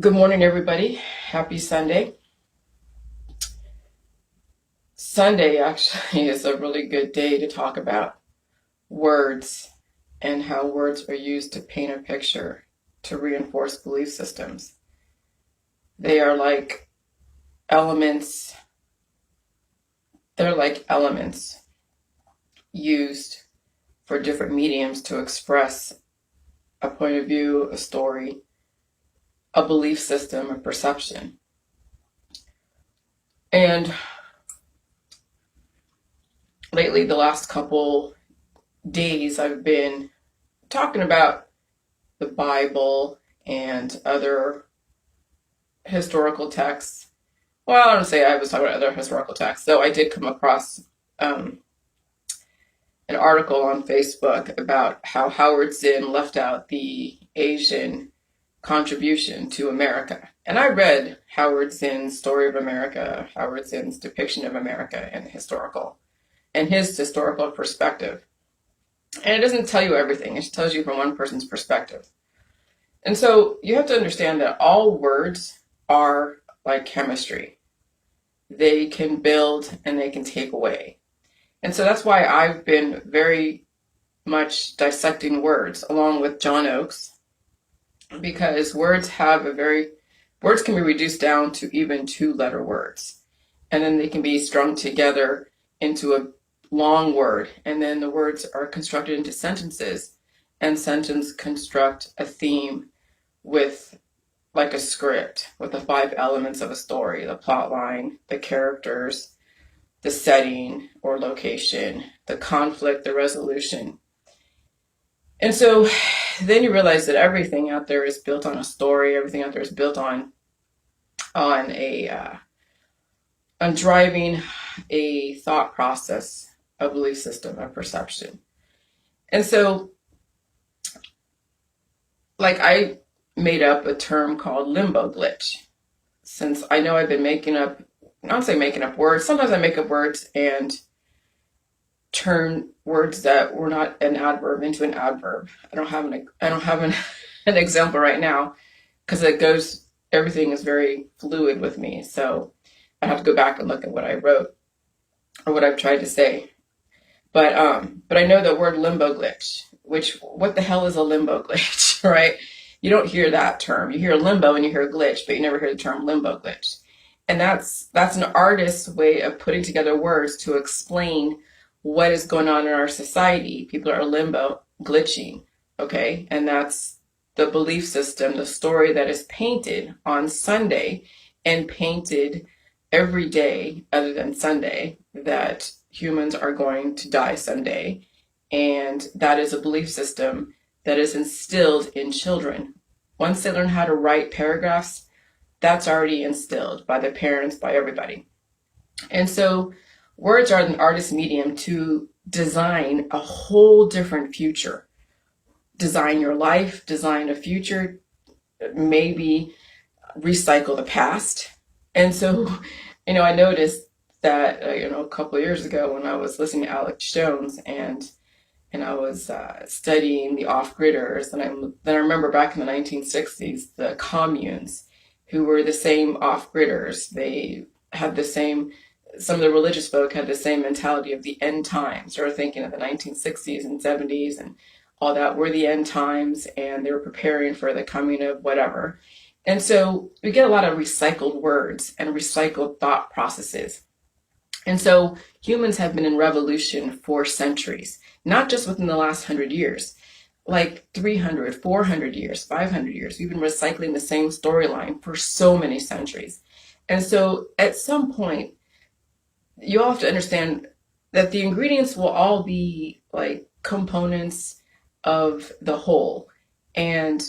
Good morning, everybody. Happy Sunday. Sunday actually is a really good day to talk about words and how words are used to paint a picture to reinforce belief systems. They are like elements, they're like elements used for different mediums to express a point of view, a story, a belief system, a perception. And lately, the last couple days, I've been talking about the Bible and other historical texts. Well, I don't say I was talking about other historical texts, though I did come across um, an article on Facebook about how Howard Zinn left out the Asian contribution to America. And I read Howard Zinn's Story of America, Howard Zinn's depiction of America and his historical perspective. And it doesn't tell you everything, it tells you from one person's perspective. And so you have to understand that all words are like chemistry. They can build and they can take away. And so that's why I've been very much dissecting words along with John Oakes, because words can be reduced down to even 2-letter words. And then they can be strung together into a long word. And then the words are constructed into sentences, and sentences construct a theme with like a script with the 5 elements of a story: the plot line, the characters, the setting or location, the conflict, the resolution. And so then you realize that everything out there is built on a story. Everything out there is built on driving a thought process, a belief system, a perception. And so, like, I made up a term called limbo glitch, since I know I've been not say making up words. Sometimes I make up words and turn words that were not an adverb into an adverb. I don't have an example right now, because everything is very fluid with me. So I have to go back and look at what I wrote or what I've tried to say. But I know the word limbo glitch, which, what the hell is a limbo glitch, right? You don't hear that term. You hear limbo and you hear glitch, but you never hear the term limbo glitch. And that's an artist's way of putting together words to explain what is going on in our society. People are limbo, glitching, okay? And that's the belief system, the story that is painted on Sunday and painted every day other than Sunday, that humans are going to die someday. And that is a belief system that is instilled in children. Once they learn how to write paragraphs, that's already instilled by the parents, by everybody. And so words are an artist's medium to design a whole different future. Design your life, design a future, maybe recycle the past. And so, I noticed that, a couple of years ago when I was listening to Alex Jones and I was studying the off-gridders, and then I remember back in the 1960s, the communes, who were the same off-gridders. They had some of the religious folk had the same mentality of the end times. They were thinking of the 1960s and 70s and all that were the end times, and they were preparing for the coming of whatever. And so we get a lot of recycled words and recycled thought processes. And so humans have been in revolution for centuries, not just within the last 100 years, like 300, 400 years, 500 years. We've been recycling the same storyline for so many centuries. And so at some point, you all have to understand that the ingredients will all be like components of the whole. And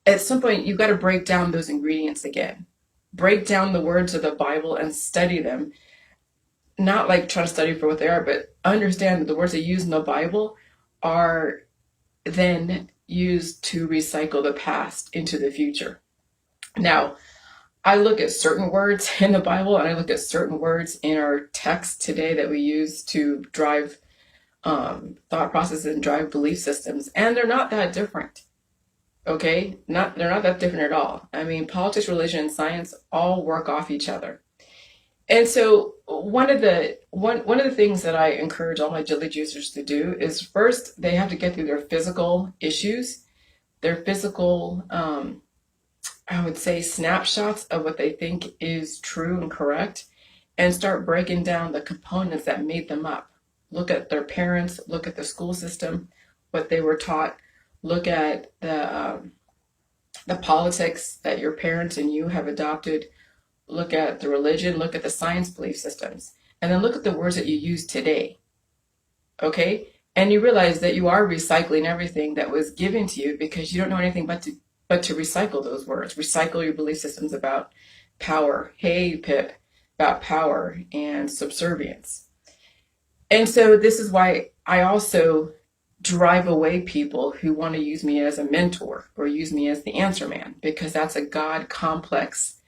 at some point, you've got to break down those ingredients again. Break down the words of the Bible and study them. Not like try to study for what they are, but understand that the words they use in the Bible are then used to recycle the past into the future. Now, I look at certain words in the Bible and I look at certain words in our text today that we use to drive thought processes and drive belief systems, and they're not that different. Okay, they're not that different at all. I mean, politics, religion, and science all work off each other. And so one of the things that I encourage all my jelly juicers to do is first they have to get through their physical issues, their physical I would say snapshots of what they think is true and correct, and start breaking down the components that made them up. Look at their parents, look at the school system, what they were taught, look at the politics that your parents and you have adopted, look at the religion, look at the science belief systems, and then look at the words that you use today. Okay? And you realize that you are recycling everything that was given to you because you don't know anything but to recycle those words. Recycle your belief systems about power. Hey, Pip, about power and subservience. And so this is why I also drive away people who want to use me as a mentor or use me as the answer man, because that's a God complex.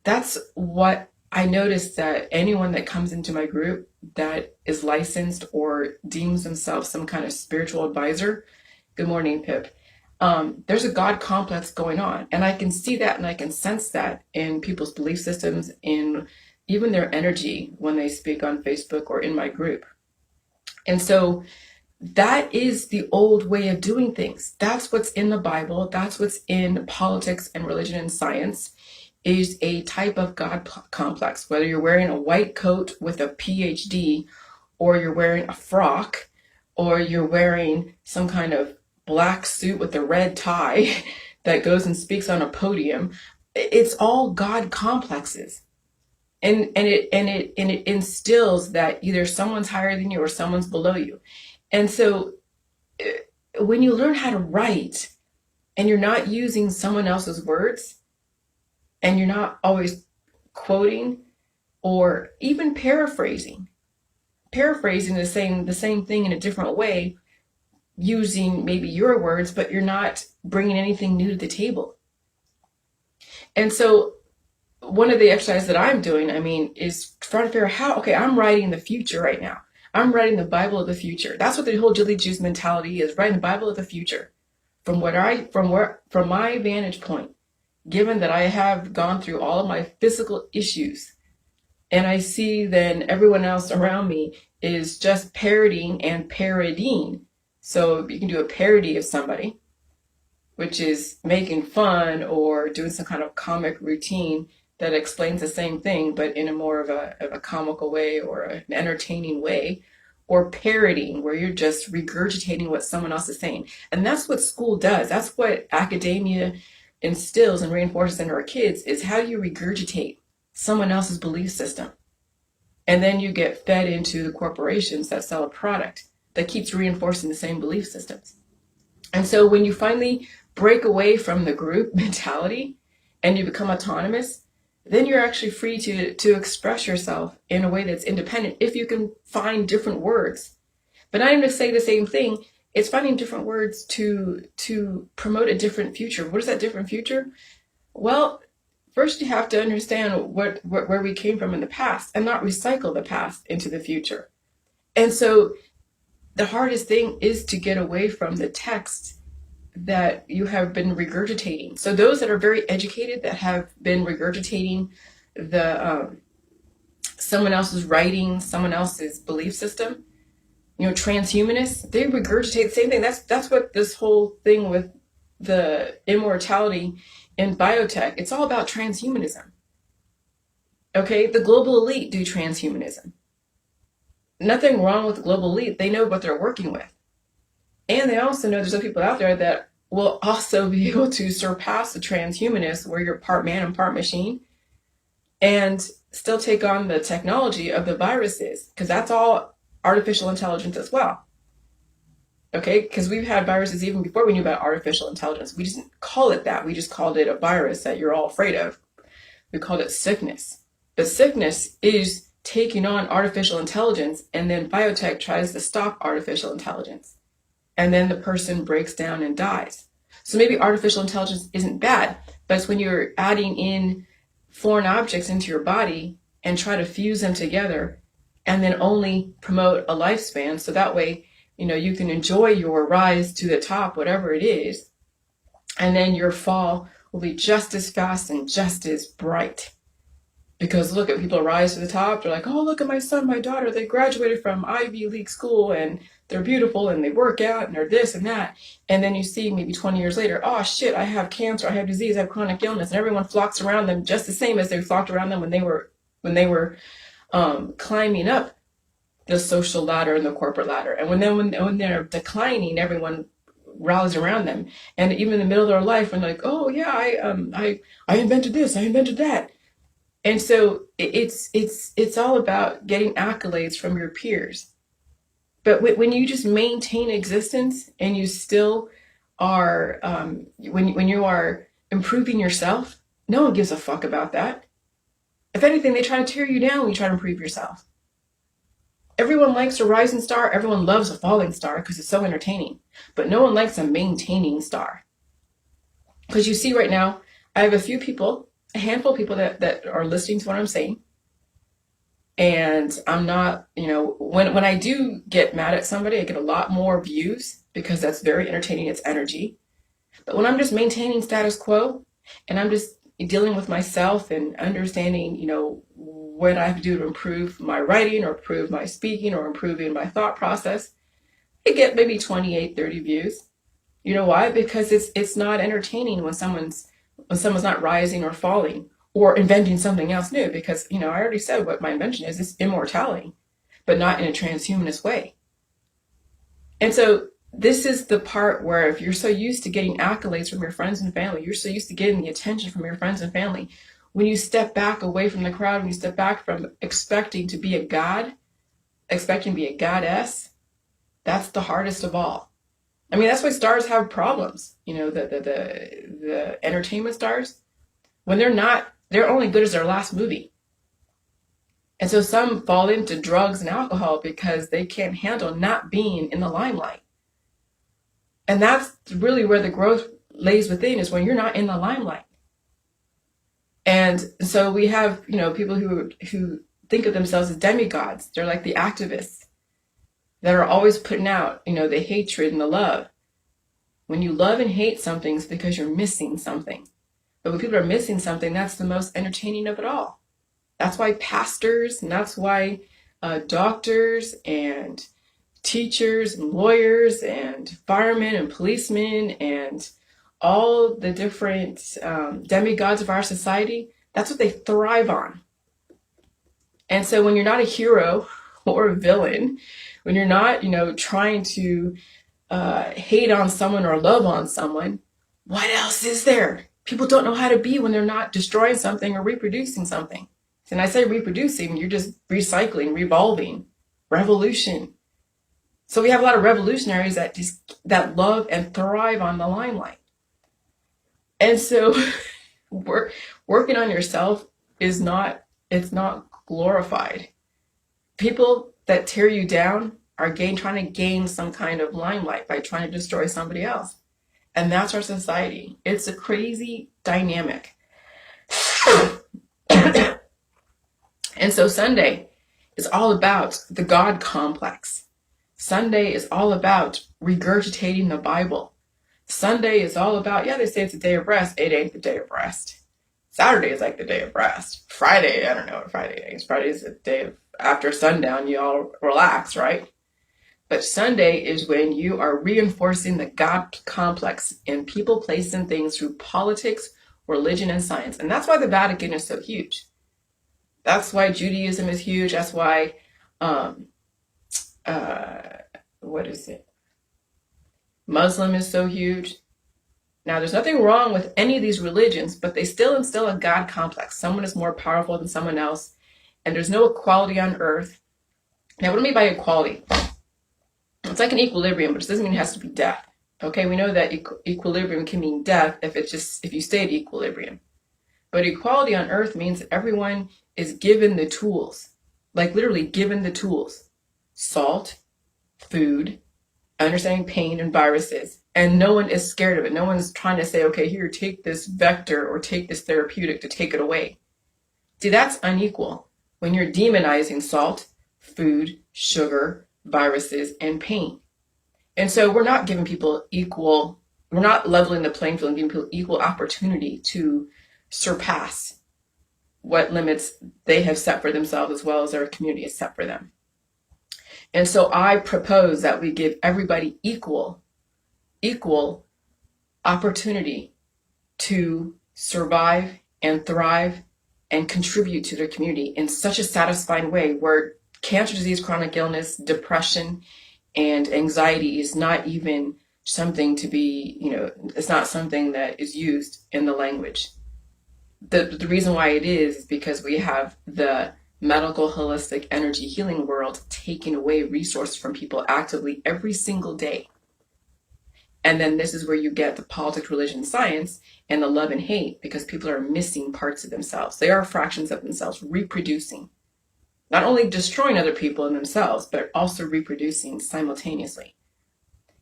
That's what I noticed, that anyone that comes into my group that is licensed or deems themselves some kind of spiritual advisor, good morning, Pip, there's a God complex going on. And I can see that and I can sense that in people's belief systems, in even their energy when they speak on Facebook or in my group. And so that is the old way of doing things. That's what's in the Bible. That's what's in politics and religion and science, is a type of God complex. Whether you're wearing a white coat with a PhD, or you're wearing a frock, or you're wearing some kind of black suit with a red tie that goes and speaks on a podium, it's all God complexes. And it instills that either someone's higher than you or someone's below you. And so when you learn how to write and you're not using someone else's words, and you're not always quoting or even paraphrasing the same thing in a different way, using maybe your words, but you're not bringing anything new to the table. And so one of the exercises that I'm doing, is trying to figure out how, okay, I'm writing the future right now. I'm writing the Bible of the future. That's what the whole Jelly Juice mentality is, writing the Bible of the future. From my vantage point, given that I have gone through all of my physical issues, and I see then everyone else around me is just parodying and parodying. So you can do a parody of somebody, which is making fun or doing some kind of comic routine that explains the same thing, but in a more of a comical way or an entertaining way, or parodying, where you're just regurgitating what someone else is saying. And that's what school does. That's what academia instills and reinforces in our kids, is how you regurgitate someone else's belief system. And then you get fed into the corporations that sell a product that keeps reinforcing the same belief systems. And so when you finally break away from the group mentality and you become autonomous, then you're actually free to express yourself in a way that's independent, if you can find different words. But not even to say the same thing, it's finding different words to promote a different future. What is that different future? Well, first you have to understand where we came from in the past and not recycle the past into the future. And so the hardest thing is to get away from the text that you have been regurgitating. So those that are very educated, that have been regurgitating the someone else's writing, someone else's belief system, transhumanists, they regurgitate the same thing. That's what this whole thing with the immortality in biotech, it's all about transhumanism. Okay, the global elite do transhumanism. Nothing wrong with the global elite. They know what they're working with. And they also know there's some people out there that will also be able to surpass the transhumanists, where you're part man and part machine, and still take on the technology of the viruses, because that's all artificial intelligence as well. Okay, because we've had viruses even before we knew about artificial intelligence. We just didn't call it that. We just called it a virus that you're all afraid of. We called it sickness. But sickness is taking on artificial intelligence, and then biotech tries to stop artificial intelligence. And then the person breaks down and dies. So maybe artificial intelligence isn't bad, but it's when you're adding in foreign objects into your body and try to fuse them together and then only promote a lifespan. So that way, you can enjoy your rise to the top, whatever it is. And then your fall will be just as fast and just as bright. Because look, at people rise to the top, they're like, oh, look at my son, my daughter, they graduated from Ivy League school and they're beautiful and they work out and they're this and that. And then you see maybe 20 years later, oh shit, I have cancer, I have disease, I have chronic illness, and everyone flocks around them just the same as they flocked around them when they were climbing up the social ladder and the corporate ladder. And when they're declining, everyone rallies around them. And even in the middle of their life, when they're like, oh yeah, I invented this, I invented that. And so it's all about getting accolades from your peers. But when you just maintain existence and you still are, when you are improving yourself, no one gives a fuck about that. If anything, they try to tear you down when you try to improve yourself. Everyone likes a rising star. Everyone loves a falling star because it's so entertaining. But no one likes a maintaining star. Because you see right now, I have a handful of people that are listening to what I'm saying. And I'm not, when I do get mad at somebody, I get a lot more views because that's very entertaining. It's energy. But when I'm just maintaining status quo and I'm just dealing with myself and understanding, what I have to do to improve my writing or improve my speaking or improving my thought process, I get maybe 28, 30 views. You know why? Because it's not entertaining when someone's not rising or falling or inventing something else new. Because, I already said what my invention is immortality, but not in a transhumanist way. And so this is the part where if you're so used to getting accolades from your friends and family, you're so used to getting the attention from your friends and family, when you step back away from the crowd, when you step back from expecting to be a god, expecting to be a goddess, that's the hardest of all. I mean, that's why stars have problems. The entertainment stars, when they're only good as their last movie. And so some fall into drugs and alcohol because they can't handle not being in the limelight. And that's really where the growth lays within, is when you're not in the limelight. And so we have, people who think of themselves as demigods. They're like the activists that are always putting out, the hatred and the love. When you love and hate something, it's because you're missing something. But when people are missing something, that's the most entertaining of it all. That's why pastors, and that's why doctors and teachers and lawyers and firemen and policemen and all the different demigods of our society, that's what they thrive on. And so when you're not a hero or a villain, when you're not, trying to hate on someone or love on someone, what else is there? People don't know how to be when they're not destroying something or reproducing something. And I say reproducing, you're just recycling, revolving, revolution. So we have a lot of revolutionaries that love and thrive on the limelight. And so working on yourself it's not glorified. People that tear you down are trying to gain some kind of limelight by trying to destroy somebody else. And that's our society. It's a crazy dynamic. And so Sunday is all about the God complex. Sunday is all about regurgitating the Bible. Sunday is all about, they say it's a day of rest. It ain't the day of rest. Saturday is like the day of rest. Friday, I don't know what Friday is. Friday is the day of after sundown, you all relax, right? But Sunday is when you are reinforcing the God complex in people, place, and things through politics, religion, and science. And that's why the Vatican is so huge. That's why Judaism is huge. That's why, Muslim is so huge. Now, there's nothing wrong with any of these religions, but they still instill a God complex. Someone is more powerful than someone else, and there's no equality on earth. Now, what do I mean by equality? It's like an equilibrium, but it doesn't mean it has to be death. Okay, we know that equilibrium can mean death if you stay at equilibrium. But equality on earth means that everyone is given the tools, like literally given the tools. Salt, food, understanding pain and viruses, and no one is scared of it. No one's trying to say, okay, here, take this vector or take this therapeutic to take it away. See, that's unequal when you're demonizing salt, food, sugar, viruses, and pain. And so we're not giving people equal We're not leveling the playing field and giving people equal opportunity to surpass what limits they have set for themselves as well as our community has set for them. And so I propose that we give everybody equal opportunity to survive and thrive and contribute to their community in such a satisfying way where cancer disease, chronic illness, depression, and anxiety is not even something to be, it's not something that is used in the language. The reason why it is because we have the medical, holistic, energy healing world taking away resources from people actively every single day. And then this is where you get the politics, religion, science, and the love and hate, because people are missing parts of themselves. They are fractions of themselves reproducing, not only destroying other people and themselves, but also reproducing simultaneously.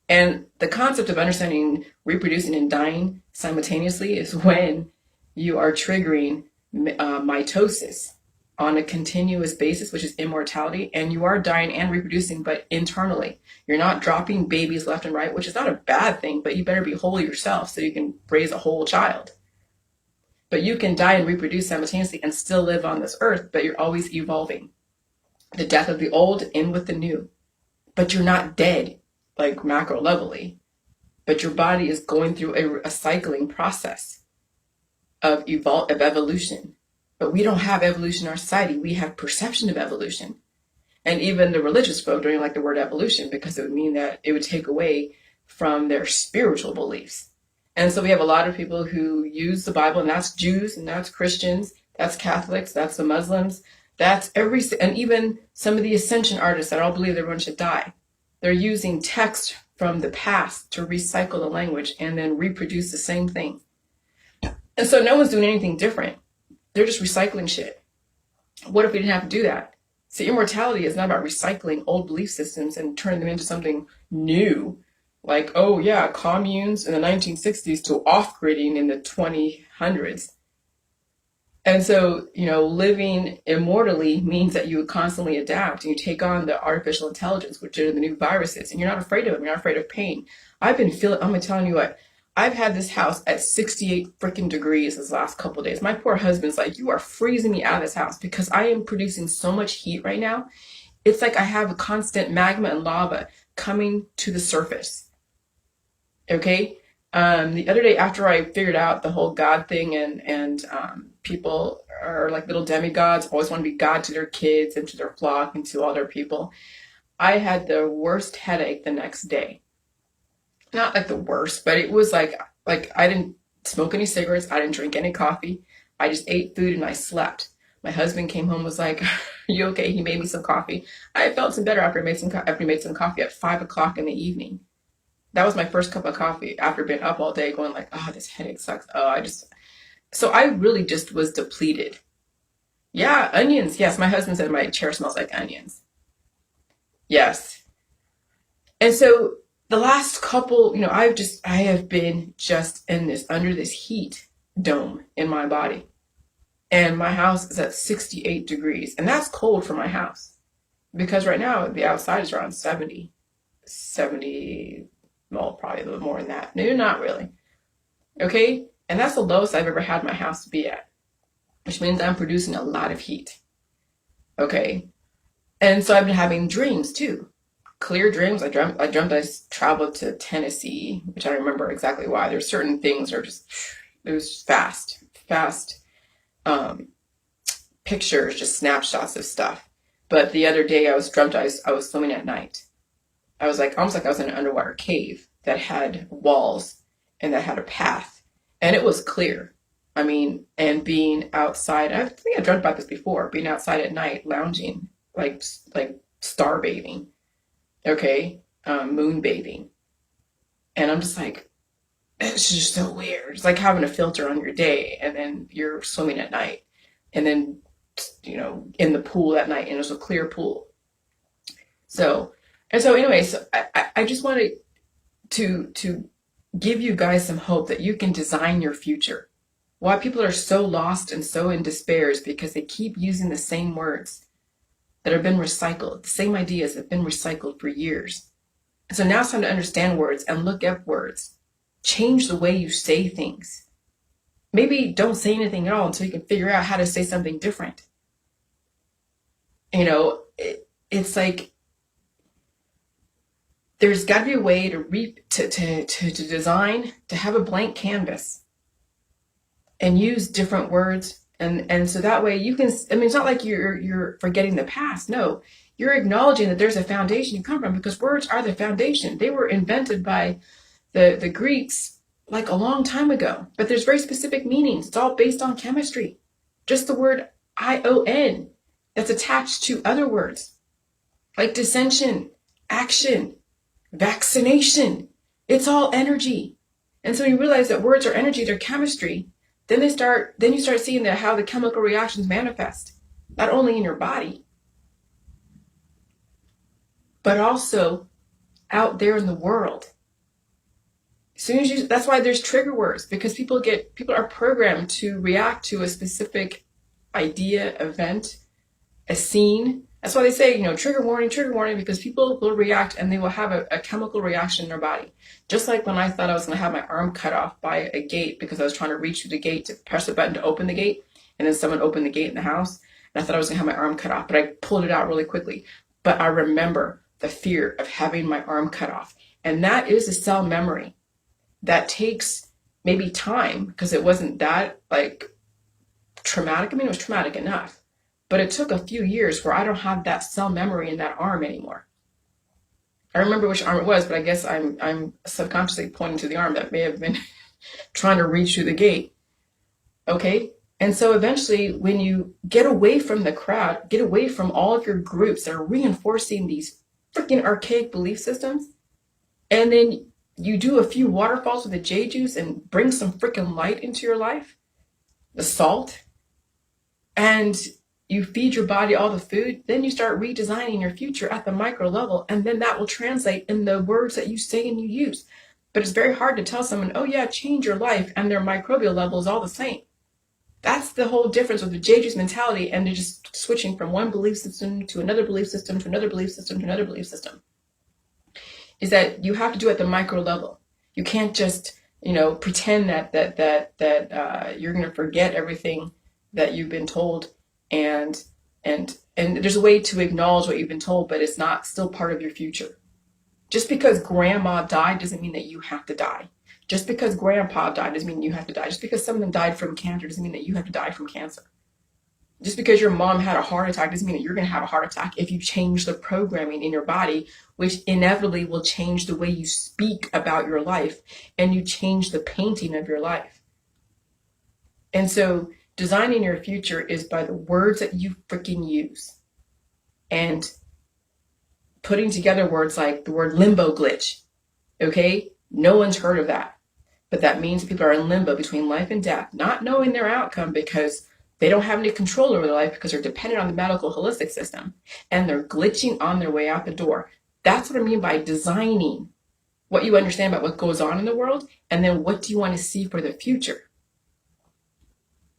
And the concept of understanding reproducing and dying simultaneously is when you are triggering mitosis on a continuous basis, which is immortality, and you are dying and reproducing, but internally. You're not dropping babies left and right, which is not a bad thing, but you better be whole yourself so you can raise a whole child. But you can die and reproduce simultaneously and still live on this earth, but you're always evolving. The death of the old in with the new. But you're not dead, like macro levelly, but your body is going through a cycling process of evolution. But we don't have evolution in our society. We have perception of evolution. And even the religious folk don't even like the word evolution because it would mean that it would take away from their spiritual beliefs. And so we have a lot of people who use the Bible, and that's Jews, and that's Christians, that's Catholics, that's the Muslims, that's and even some of the ascension artists that all believe everyone should die. They're using text from the past to recycle the language and then reproduce the same thing. And so no one's doing anything different. They're just recycling shit. What if we didn't have to do that? See, immortality is not about recycling old belief systems and turning them into something new. Like, oh yeah, communes in the 1960s to off-gridding in the 2000s. And so, living immortally means that you constantly adapt and you take on the artificial intelligence, which are the new viruses, and you're not afraid of them. You're not afraid of pain. I'm telling you what, I've had this house at 68 freaking degrees this last couple of days. My poor husband's like, you are freezing me out of this house because I am producing so much heat right now. It's like I have a constant magma and lava coming to the surface. Okay? The other day after I figured out the whole God thing and people are like little demigods, always want to be God to their kids and to their flock and to all their people, I had the worst headache the next day. Not like the worst, but it was like I didn't smoke any cigarettes. I didn't drink any coffee. I just ate food and I slept. My husband came home, was like, "Are you okay?" He made me some coffee. I felt some better after he made some coffee at 5:00 in the evening. That was my first cup of coffee after being up all day going like, oh, this headache sucks. So I really just was depleted. Yeah, onions. Yes, my husband said my chair smells like onions. Yes. And so the last couple, I have been just under this heat dome in my body. And my house is at 68 degrees. And that's cold for my house. Because right now, the outside is around 70, well, probably a little more than that. No, not really. Okay? And that's the lowest I've ever had my house be at. Which means I'm producing a lot of heat. Okay? And so I've been having dreams too. Clear dreams. I dreamt I traveled to Tennessee, which I remember exactly why. There's certain things that are just, it was fast pictures, just snapshots of stuff. But the other day I was swimming at night. I was like, almost like I was in an underwater cave that had walls and that had a path. And it was clear. I mean, and being outside, I think I dreamt about this before, being outside at night, lounging, like star bathing. Okay, moon bathing. And I'm just like, it's just so weird. It's like having a filter on your day and then you're swimming at night and then, in the pool at night and it's a clear pool. So anyways, I just wanted to give you guys some hope that you can design your future. Why people are so lost and so in despair is because they keep using the same words that have been recycled. The same ideas have been recycled for years. So now it's time to understand words and look up words change the way you say things. Maybe don't say anything at all until you can figure out how to say something different. It's like there's got to be a way to design, to have a blank canvas and use different words. And so that way you can, it's not like you're forgetting the past. No, you're acknowledging that there's a foundation you come from, because words are the foundation. They were invented by the Greeks like a long time ago, but there's very specific meanings. It's all based on chemistry. Just the word ion that's attached to other words like dissension, action, vaccination. It's all energy. And so you realize that words are energy, they're chemistry. Then you start seeing how the chemical reactions manifest, not only in your body, but also out there in the world. As soon as that's why there's trigger words, because people are programmed to react to a specific idea, event, a scene. That's why they say, trigger warning, because people will react and they will have a chemical reaction in their body. Just like when I thought I was going to have my arm cut off by a gate because I was trying to reach through the gate to press the button to open the gate, and then someone opened the gate in the house, and I thought I was going to have my arm cut off, but I pulled it out really quickly. But I remember the fear of having my arm cut off. And that is a cell memory that takes maybe time, because it wasn't that traumatic. It was traumatic enough. But it took a few years where I don't have that cell memory in that arm anymore. I remember which arm it was, but I guess I'm subconsciously pointing to the arm that may have been trying to reach through the gate. Okay? And so eventually, when you get away from the crowd, get away from all of your groups that are reinforcing these freaking archaic belief systems, and then you do a few waterfalls with the J juice and bring some freaking light into your life, the salt, and you feed your body all the food, then you start redesigning your future at the micro level, and then that will translate in the words that you say and you use. But it's very hard to tell someone, oh yeah, change your life, and their microbial level is all the same. That's the whole difference with the J juice mentality, and they're just switching from one belief system to another belief system to another belief system to another belief system. Is that you have to do it at the micro level. You can't just, pretend that you're going to forget everything that you've been told. And there's a way to acknowledge what you've been told, but it's not still part of your future. Just because grandma died doesn't mean that you have to die. Just because grandpa died doesn't mean you have to die. Just because someone died from cancer doesn't mean that you have to die from cancer. Just because your mom had a heart attack doesn't mean that you're going to have a heart attack if you change the programming in your body, which inevitably will change the way you speak about your life, and you change the painting of your life. And so designing your future is by the words that you freaking use, and putting together words like the word limbo glitch. Okay? No one's heard of that. But that means people are in limbo between life and death, not knowing their outcome because they don't have any control over their life, because they're dependent on the medical holistic system, and they're glitching on their way out the door. That's what I mean by designing what you understand about what goes on in the world, and then what do you want to see for the future.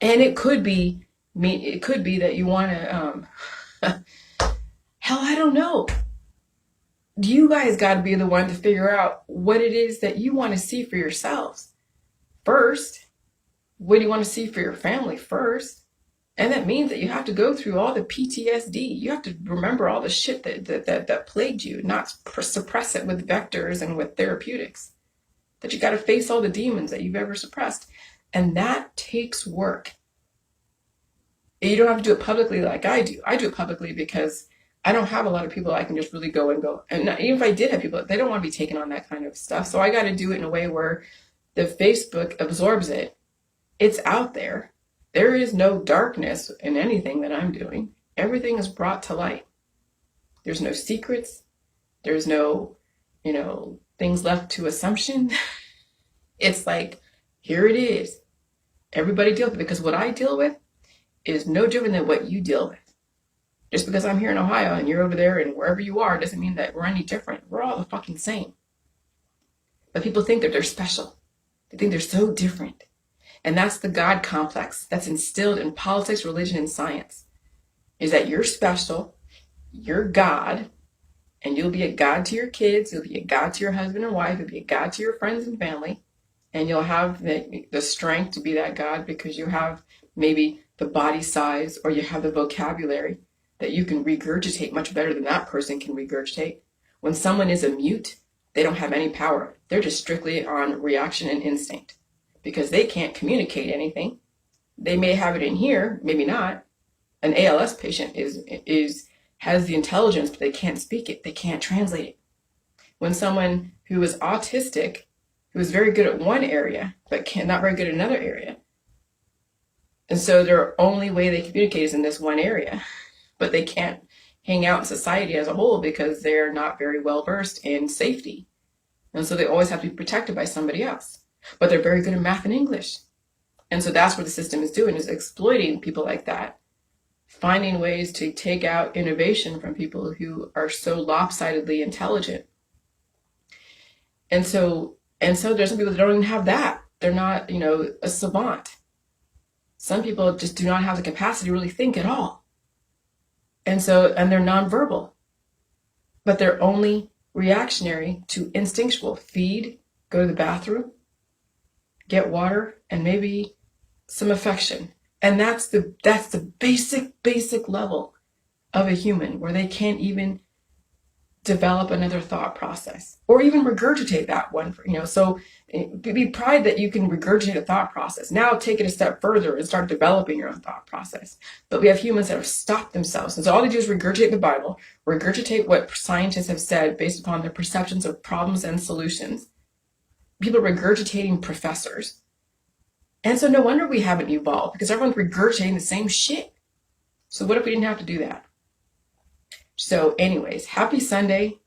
And it could be that you want to, hell, I don't know. You guys got to be the one to figure out what it is that you want to see for yourselves first. What do you want to see for your family first? And that means that you have to go through all the PTSD. You have to remember all the shit that plagued you, not suppress it with vectors and with therapeutics. That you got to face all the demons that you've ever suppressed. And that takes work. You don't have to do it publicly like I do. I do it publicly because I don't have a lot of people I can just really go. And even if I did have people, they don't want to be taking on that kind of stuff. So I got to do it in a way where the Facebook absorbs it. It's out there. There is no darkness in anything that I'm doing. Everything is brought to light. There's no secrets. There's no, things left to assumption. It's like, here it is. Everybody deal with it, because what I deal with is no different than what you deal with. Just because I'm here in Ohio and you're over there and wherever you are doesn't mean that we're any different. We're all the fucking same. But people think that they're special. They think they're so different. And that's the God complex that's instilled in politics, religion, and science. Is that you're special, you're God, and you'll be a God to your kids, you'll be a God to your husband and wife, you'll be a God to your friends and family. and you'll have the strength to be that God because you have maybe the body size or you have the vocabulary that you can regurgitate much better than that person can regurgitate. When someone is a mute, they don't have any power. They're just strictly on reaction and instinct because they can't communicate anything. They may have it in here, maybe not. An ALS patient has the intelligence, but they can't speak it. They can't translate it. When someone who is autistic, who is very good at one area, but not very good at another area, and so their only way they communicate is in this one area, but they can't hang out in society as a whole because they're not very well versed in safety. And so they always have to be protected by somebody else. But they're very good at math and English. And so that's what the system is doing, is exploiting people like that, finding ways to take out innovation from people who are so lopsidedly intelligent. And so there's some people that don't even have that. They're not, a savant. Some people just do not have the capacity to really think at all. And they're nonverbal, but they're only reactionary to instinctual. Feed, go to the bathroom, get water, and maybe some affection. And that's the basic level of a human, where they can't even develop another thought process or even regurgitate that one. So be proud that you can regurgitate a thought process. Now take it a step further and start developing your own thought process. But we have humans that have stopped themselves. And so all they do is regurgitate the Bible, regurgitate what scientists have said based upon their perceptions of problems and solutions. People regurgitating professors. And so no wonder we haven't evolved, because everyone's regurgitating the same shit. So what if we didn't have to do that? So anyways, happy Sunday.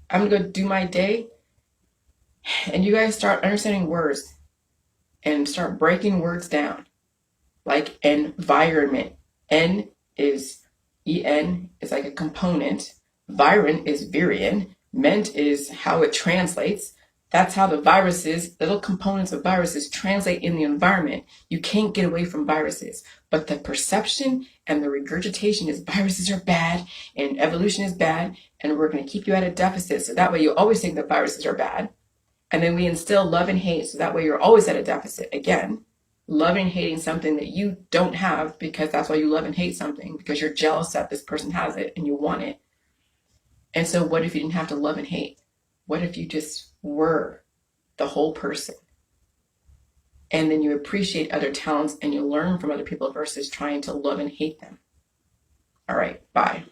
I'm going to go do my day. And you guys start understanding words and start breaking words down. Like environment. En is like a component. Viren is virion. Ment is how it translates. That's how the viruses, little components of viruses, translate in the environment. You can't get away from viruses. But the perception and the regurgitation is viruses are bad and evolution is bad, and we're going to keep you at a deficit. So that way you always think that viruses are bad. And then we instill love and hate. So that way you're always at a deficit. Again, loving and hating something that you don't have, because that's why you love and hate something, because you're jealous that this person has it and you want it. And so what if you didn't have to love and hate? What if you just were the whole person? And then you appreciate other talents and you learn from other people versus trying to love and hate them. All right, bye.